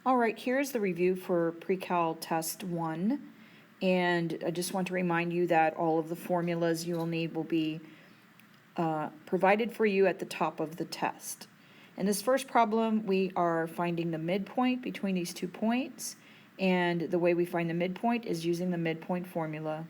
All right, here's the review for Precal Test 1. And I just want to remind you that all of the formulas you will need will be provided for you at the top of the test. In this first problem, we are finding the midpoint between these 2 points. And the way we find the midpoint is using the midpoint formula.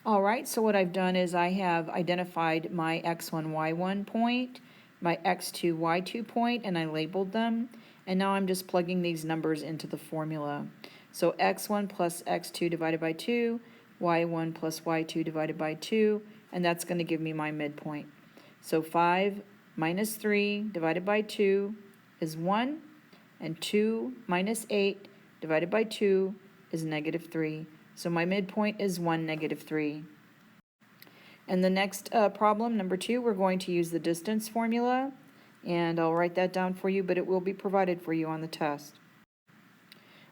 All right, so what I've done is I have identified my x1, y1 point, my x2, y2 point, and I labeled them. And now I'm just plugging these numbers into the formula. So x1 plus x2 divided by 2, y1 plus y2 divided by 2, and that's going to give me my midpoint. So 5 minus 3 divided by 2 is 1, and 2 minus 8 divided by 2 is negative 3. So my midpoint is 1, negative 3. And the next problem, number 2, we're going to use the distance formula. And I'll write that down for you, but it will be provided for you on the test.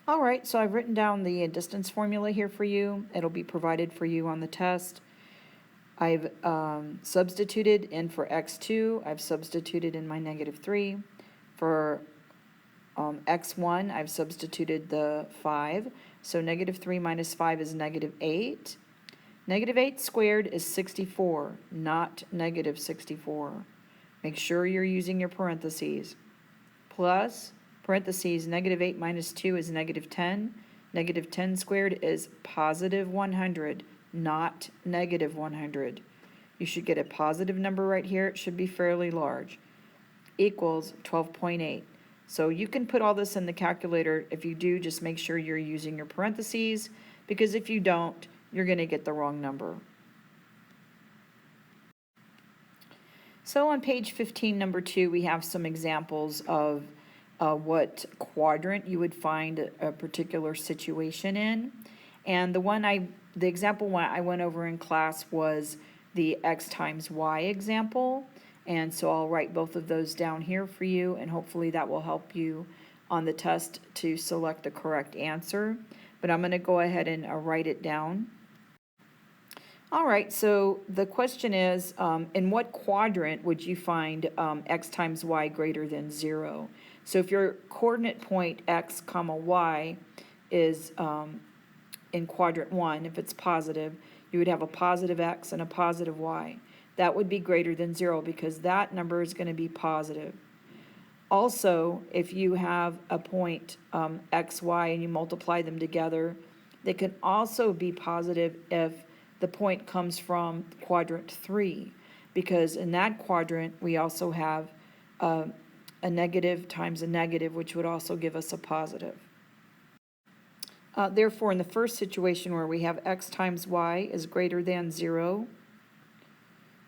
All right, so I've written down the distance formula here for you. It'll be provided for you on the test. I've substituted in for x2. I've substituted in my negative 3. For x1, I've substituted the 5. So negative 3 minus 5 is negative 8. Negative 8 squared is 64, not negative 64. Make sure you're using your parentheses. Plus, parentheses, negative 8 minus 2 is negative 10. Negative 10 squared is positive 100, not negative 100. You should get a positive number right here. It should be fairly large. Equals 12.8. So you can put all this in the calculator. If you do, just make sure you're using your parentheses, because if you don't, you're going to get the wrong number. So on page 15, number 2, we have some examples of what quadrant you would find a particular situation in. And the example one I went over in class was the x times y example. And so I'll write both of those down here for you, and hopefully that will help you on the test to select the correct answer. But I'm going to go ahead and write it down. All right, so the question is, in what quadrant would you find x times y greater than 0? So if your coordinate point x comma y is in quadrant 1, if it's positive, you would have a positive x and a positive y. That would be greater than 0 because that number is going to be positive. Also, if you have a point x, y, and you multiply them together, they can also be positive if the point comes from quadrant 3, because in that quadrant we also have a negative times a negative, which would also give us a positive. Therefore, in the first situation where we have x times y is greater than 0,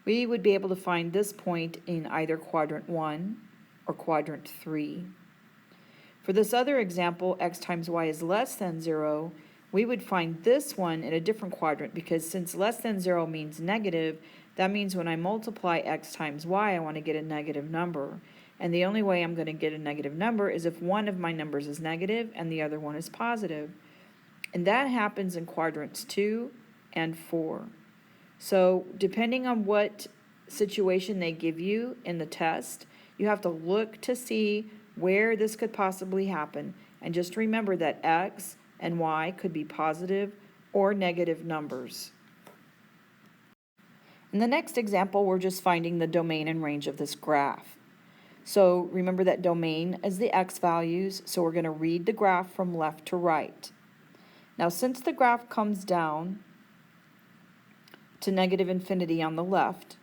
we would be able to find this point in either quadrant 1 or quadrant 3. For this other example, x times y is less than 0, we would find this one in a different quadrant, because since less than 0 means negative, that means when I multiply x times y, I want to get a negative number. And the only way I'm going to get a negative number is if one of my numbers is negative and the other one is positive. And that happens in quadrants 2 and 4. So depending on what situation they give you in the test, you have to look to see where this could possibly happen. And just remember that x and y could be positive or negative numbers. In the next example, we're just finding the domain and range of this graph. So remember that domain is the x values, so we're going to read the graph from left to right. Now, since the graph comes down to negative infinity on the left,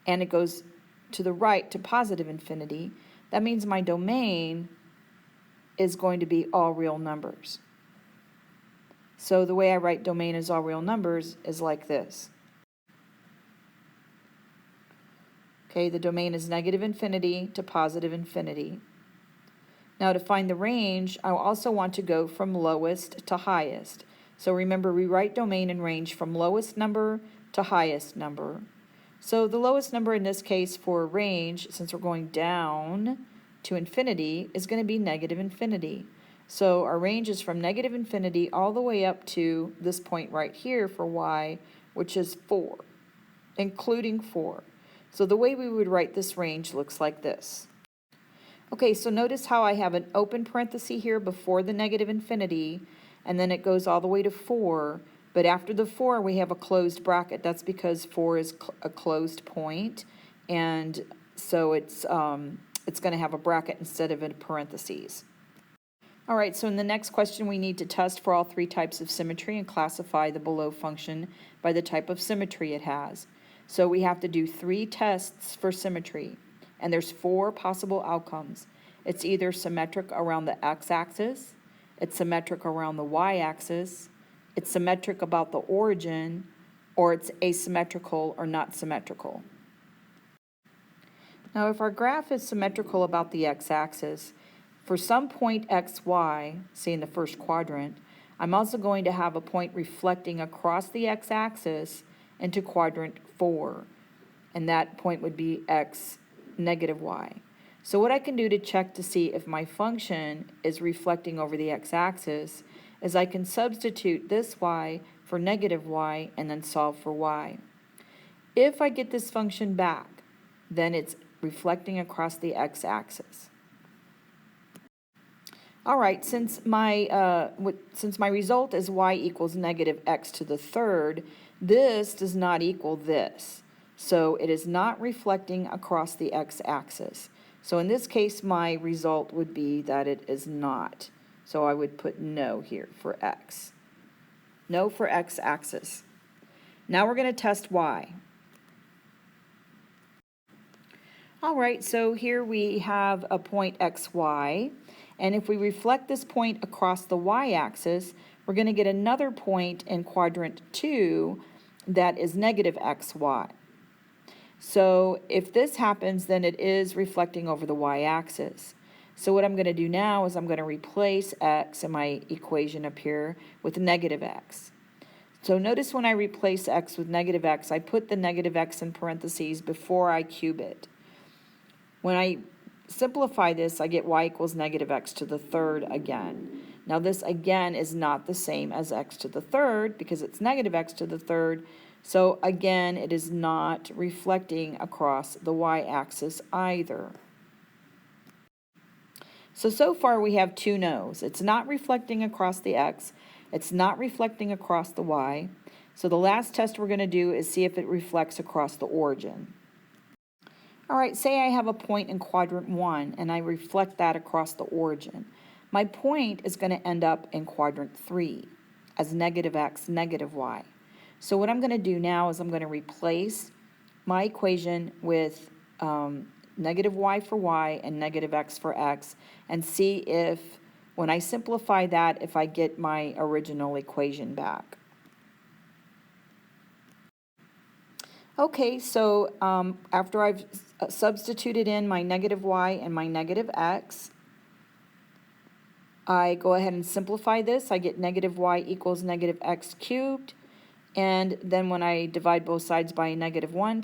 and it goes to the right to positive infinity, that means my domain is going to be all real numbers. So the way I write domain as all real numbers is like this. Okay, the domain is negative infinity to positive infinity. Now to find the range, I also want to go from lowest to highest. So remember, we write domain and range from lowest number to highest number. So the lowest number in this case for range, since we're going down to infinity, is going to be negative infinity. So our range is from negative infinity all the way up to this point right here for y, which is 4, including 4. So the way we would write this range looks like this. Okay, so notice how I have an open parenthesis here before the negative infinity, and then it goes all the way to 4, but after the 4 we have a closed bracket. That's because 4 is a closed point, and so it's going to have a bracket instead of a parentheses. All right, so in the next question we need to test for all 3 types of symmetry and classify the below function by the type of symmetry it has. So we have to do 3 tests for symmetry, and there's 4 possible outcomes. It's either symmetric around the x-axis, it's symmetric around the y-axis, it's symmetric about the origin, or it's asymmetrical or not symmetrical. Now if our graph is symmetrical about the x-axis, for some point xy, say in the first quadrant, I'm also going to have a point reflecting across the x-axis into quadrant 4, and that point would be x negative y. So what I can do to check to see if my function is reflecting over the x-axis is I can substitute this y for negative y and then solve for y. If I get this function back, then it's reflecting across the x-axis. All right, since my result is y equals negative x to the third, this does not equal this. So it is not reflecting across the x-axis. So in this case, my result would be that it is not. So I would put no here for x. No for x-axis. Now we're going to test y. All right, so here we have a point xy. And if we reflect this point across the y-axis, we're going to get another point in quadrant 2 that is negative xy. So if this happens, then it is reflecting over the y-axis. So what I'm going to do now is I'm going to replace x in my equation up here with negative x. So notice when I replace x with negative x, I put the negative x in parentheses before I cube it. When I simplify this, I get y equals negative x to the third again. Now this again is not the same as x to the third because it's negative x to the third. So again, it is not reflecting across the y-axis either. So far we have 2 no's. It's not reflecting across the x. It's not reflecting across the y. So the last test we're going to do is see if it reflects across the origin. All right, say I have a point in quadrant 1 and I reflect that across the origin. My point is going to end up in quadrant 3 as negative x, negative y. So what I'm going to do now is I'm going to replace my equation with negative y for y and negative x for x and see if, when I simplify that, if I get my original equation back. Okay, so after I've substituted in my negative y and my negative x, I go ahead and simplify this. I get negative y equals negative x cubed. And then when I divide both sides by a negative 1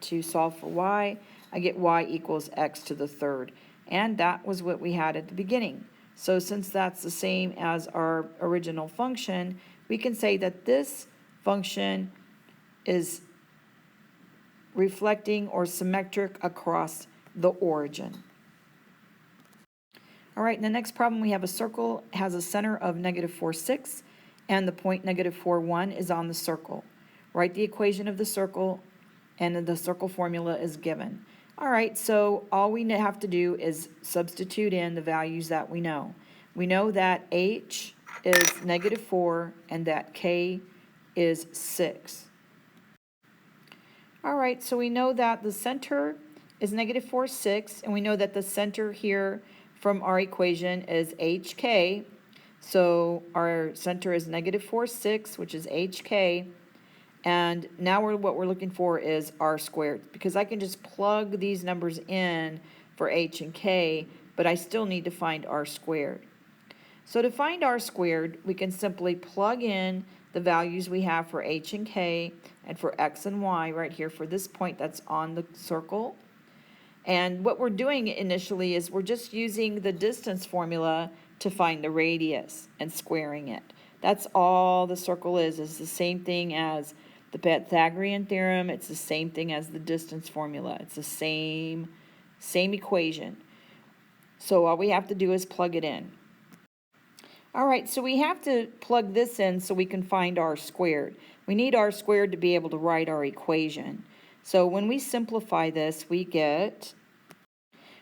to solve for y, I get y equals x to the third. And that was what we had at the beginning. So since that's the same as our original function, we can say that this function is reflecting or symmetric across the origin. All right, in the next problem we have a circle has a center of negative 4, 6, and the point negative 4, 1 is on the circle. Write the equation of the circle, and the circle formula is given. All right, so all we have to do is substitute in the values that we know. We know that h is negative 4 and that k is 6. All right, so we know that the center is negative 4, 6, and we know that the center here from our equation is hk. So our center is negative 4, 6, which is hk. And now what we're looking for is r squared, because I can just plug these numbers in for h and k, but I still need to find r squared. So to find r squared, we can simply plug in the values we have for h and k and for x and y right here for this point that's on the circle. And what we're doing initially is we're just using the distance formula to find the radius and squaring it. That's all the circle is the same thing as the Pythagorean theorem. It's the same thing as the distance formula. It's the same equation. So all we have to do is plug it in. All right, so we have to plug this in so we can find r squared. We need r squared to be able to write our equation. So when we simplify this, we get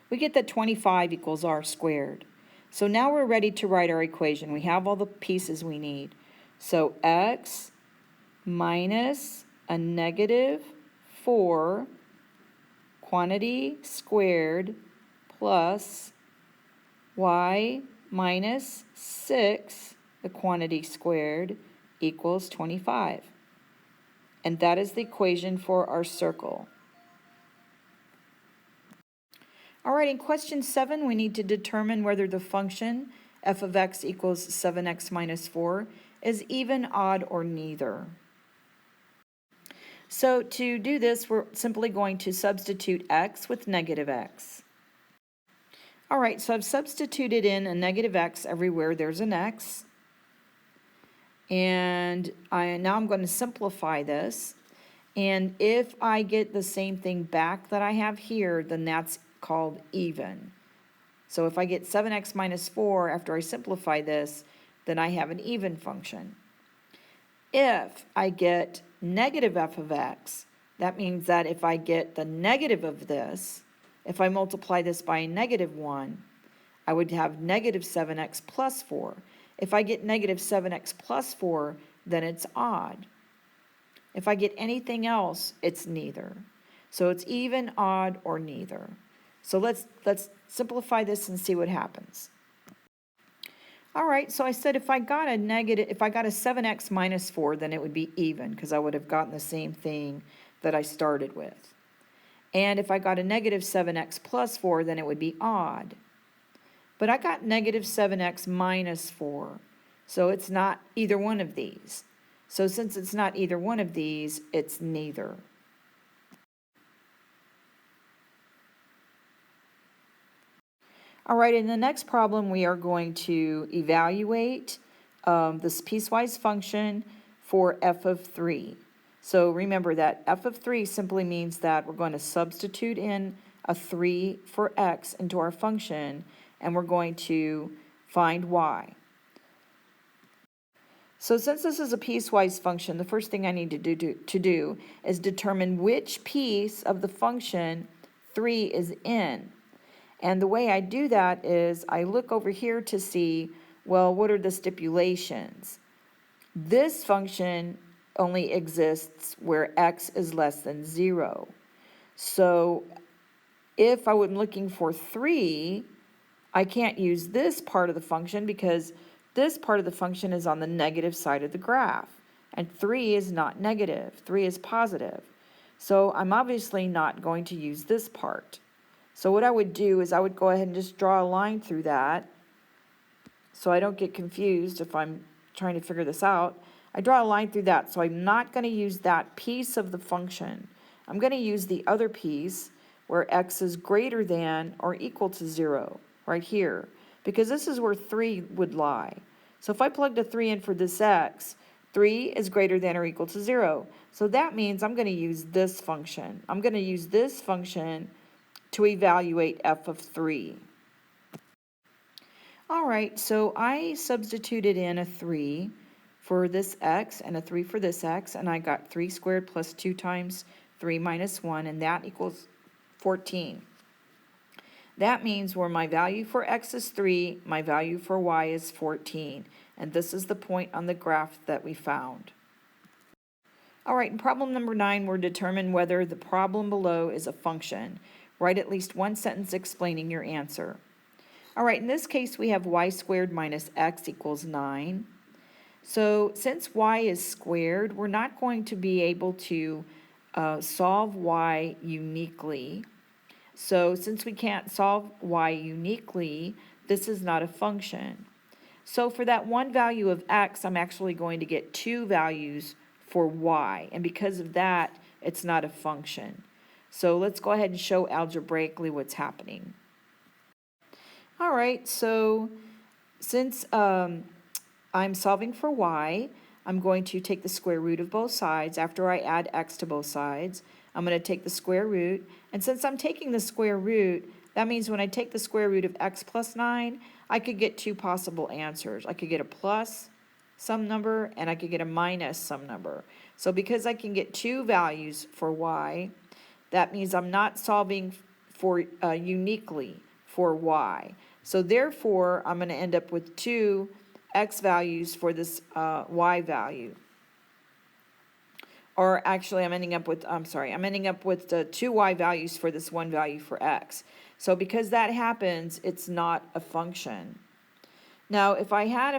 that 25 equals r squared. So now we're ready to write our equation. We have all the pieces we need. So x minus a negative 4 quantity squared plus y minus 6, the quantity squared, equals 25. And that is the equation for our circle. All right, in question 7, we need to determine whether the function f of x equals 7x minus 4 is even, odd, or neither. So to do this, we're simply going to substitute x with negative x. All right, so I've substituted in a negative x everywhere there's an x. And now I'm going to simplify this. And if I get the same thing back that I have here, then that's called even. So if I get 7x minus 4 after I simplify this, then I have an even function. If I get negative f of x, that means that if I get the negative of this, if I multiply this by a negative 1, I would have negative 7x plus 4. If I get negative 7x plus 4, then it's odd. If I get anything else, it's neither. So it's even, odd, or neither. So let's simplify this and see what happens. All right, so I said if I got a 7x minus 4, then it would be even, because I would have gotten the same thing that I started with. And if I got a negative 7x plus 4, then it would be odd. But I got negative 7x minus 4, so it's not either one of these. So since it's not either one of these, it's neither. All right, in the next problem, we are going to evaluate this piecewise function for f of 3. So remember that f of 3 simply means that we're going to substitute in a 3 for x into our function, and we're going to find y. So since this is a piecewise function, the first thing I need to do is determine which piece of the function 3 is in. And the way I do that is I look over here to see, well, what are the stipulations? This function only exists where x is less than 0. So if I was looking for 3, I can't use this part of the function because this part of the function is on the negative side of the graph. And 3 is not negative, 3 is positive. So I'm obviously not going to use this part. So what I would do is I would go ahead and just draw a line through that so I don't get confused if I'm trying to figure this out. I draw a line through that, so I'm not going to use that piece of the function. I'm going to use the other piece where x is greater than or equal to 0, right here, because this is where 3 would lie. So if I plugged a 3 in for this x, 3 is greater than or equal to 0. So that means I'm going to use this function. I'm going to use this function to evaluate f of 3. All right, so I substituted in a 3 for this x and a 3 for this x, and I got 3 squared plus 2 times 3 minus 1, and that equals 14. That means where my value for x is 3, my value for y is 14. And this is the point on the graph that we found. All right, in problem number 9, we're determining whether the problem below is a function. Write at least one sentence explaining your answer. All right, in this case, we have y squared minus x equals 9. So since y is squared, we're not going to be able to solve y uniquely. So since we can't solve y uniquely, this is not a function. So for that one value of x, I'm actually going to get 2 values for y. And because of that, it's not a function. So let's go ahead and show algebraically what's happening. All right, so since I'm solving for y, I'm going to take the square root of both sides. After I add x to both sides, I'm going to take the square root. And since I'm taking the square root, That means when I take the square root of x plus 9, I could get two possible answers. I could get a plus some number, and I could get a minus some number. So because I can get two values for y, that means I'm not solving for uniquely for y. So therefore, I'm going to end up with two x values for this y value. Or actually, I'm ending up with the two y values for this one value for x. So because that happens, it's not a function. Now, if I had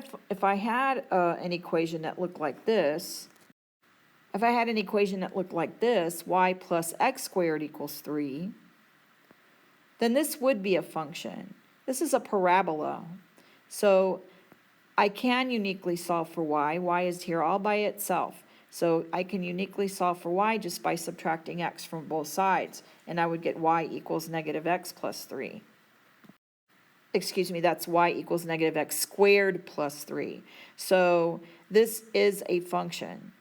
an equation that looked like this, y plus x squared equals 3, then this would be a function. This is a parabola. So I can uniquely solve for y. Y is here all by itself. So I can uniquely solve for y just by subtracting x from both sides, and I would get y equals negative x plus 3. Excuse me, that's y equals negative x squared plus 3. So this is a function.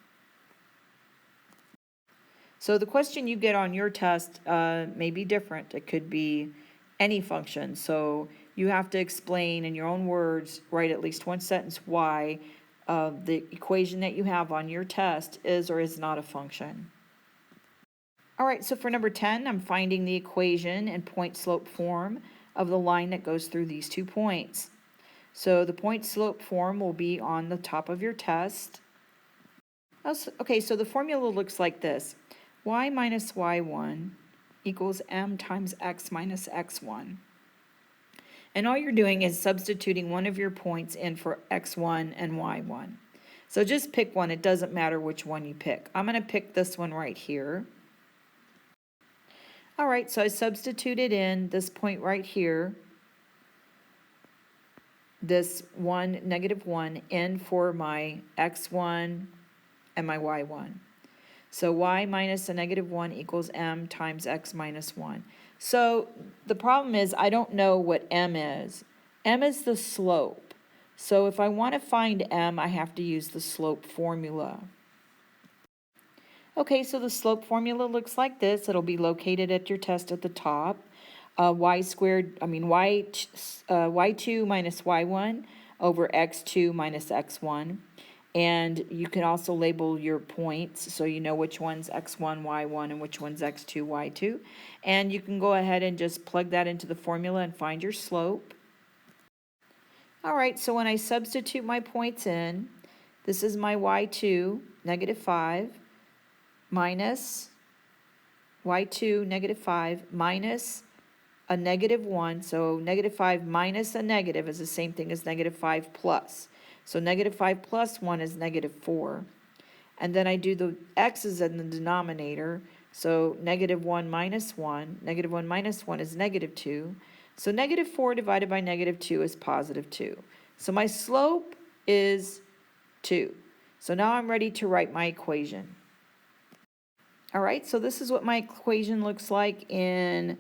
So the question you get on your test may be different. It could be any function. So you have to explain in your own words, write at least one sentence why the equation that you have on your test is or is not a function. All right, so for number 10, I'm finding the equation in point-slope form of the line that goes through these 2 points. So the point-slope form will be on the top of your test. Okay, so the formula looks like this. Y minus y1 equals m times x minus x1. And all you're doing is substituting one of your points in for x1 and y1. So just pick one. It doesn't matter which one you pick. I'm going to pick this one right here. All right, so I substituted in this point right here, this 1, negative 1, in for my x1 and my y1. So y minus a negative 1 equals m times x minus 1. So the problem is I don't know what m is. M is the slope. So if I want to find m, I have to use the slope formula. Okay, so the slope formula looks like this. It'll be located at your test at the top. Y2 minus y1 over x2 minus x1. And you can also label your points so you know which one's x1, y1, and which one's x2, y2. And you can go ahead and just plug that into the formula and find your slope. All right, so when I substitute my points in, this is my y2, negative 5, minus y2, negative 5, minus a negative 1. So negative 5 minus a negative is the same thing as negative 5 plus. So negative 5 plus 1 is negative 4. And then I do the x's in the denominator. So negative 1 minus 1. Negative 1 minus 1 is negative 2. So negative 4 divided by negative 2 is positive 2. So my slope is 2. So now I'm ready to write my equation. All right, so this is what my equation looks like in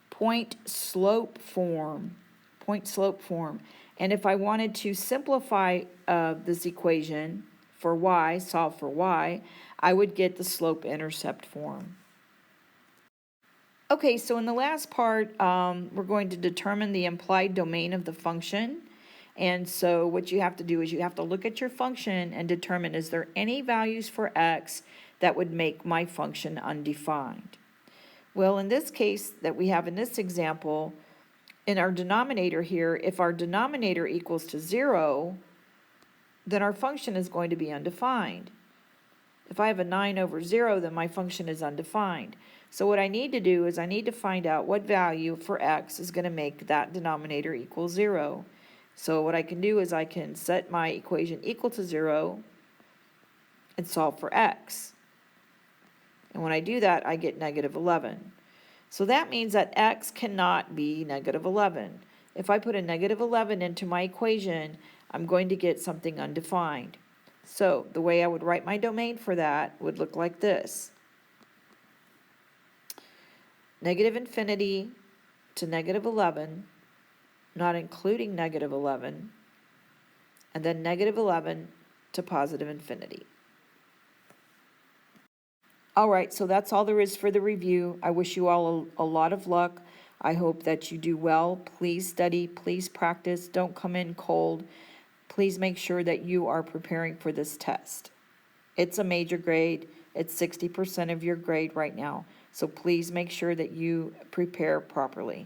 point-slope form. Point-slope form. And if I wanted to simplify this equation for y, solve for y, I would get the slope-intercept form. Okay, so in the last part, we're going to determine the implied domain of the function. And so what you have to do is you have to look at your function and determine, is there any values for x that would make my function undefined? Well, in this case that we have in this example, in our denominator here, if our denominator equals to 0, then our function is going to be undefined. If I have a 9 over 0, then my function is undefined. So what I need to do is I need to find out what value for x is going to make that denominator equal 0. So what I can do is I can set my equation equal to 0 and solve for x. And when I do that, I get negative 11. So that means that x cannot be negative 11. If I put a negative 11 into my equation, I'm going to get something undefined. So the way I would write my domain for that would look like this. Negative infinity to negative 11, not including negative 11, and then negative 11 to positive infinity. All right, so that's all there is for the review. I wish you all a lot of luck I hope that you do well. Please study, please practice, don't come in cold. Please make sure that you are preparing for this test. It's a major grade. It's 60% of your grade right now. So please make sure that you prepare properly.